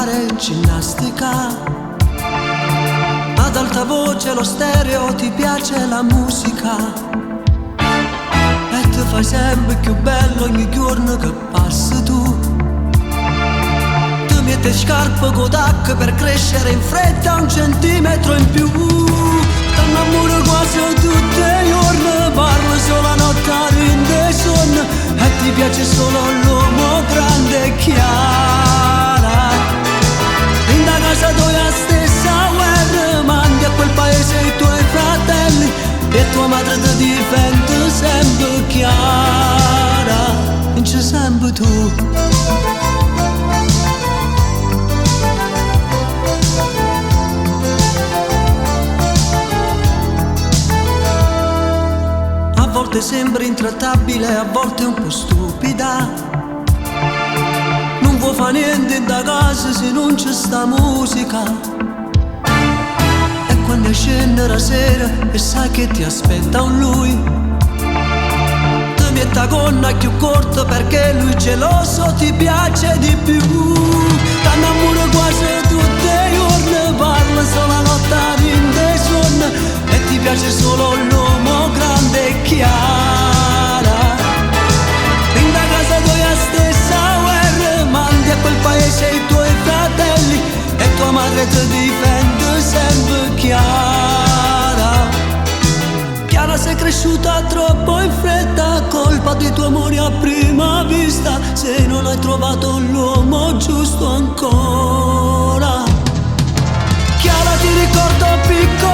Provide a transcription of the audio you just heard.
fare ginnastica. Ad alta voce lo stereo, ti piace la musica e ti fai sempre più bello ogni giorno che passi tu. Ti metti scarpe con tacche per crescere in fretta 1 centimetro in più. T'annamori quasi tutti i giorni, parli solo a notte in dei sonno e ti piace solo l'uomo grande e chiara. In da casa tua stessa guerra, mandi a quel paese i tuoi fratelli e tua madre ti difende sempre chiara. Vinci sempre tu. A volte sembri intrattabile, a volte un po' stupida. Non vuoi fare niente da casa se non c'è sta musica. E quando scende la sera e sai che ti aspetta un lui, ti metti a gonna più corta perché lui geloso ti piace di più. T'annamori quasi tutti i giorni, parla solo a notte in dei sonno e ti piace solo l'uomo grande e chiara. In da casa tua stessa guerra, mandi a quel paese i tuoi fratelli e tua madre ti difende sempre chiara. Chiara, sei cresciuta troppo in fretta, colpa di tuo amore a prima vista, se non hai trovato l'uomo giusto ancora. Chiara, ti ricordo piccola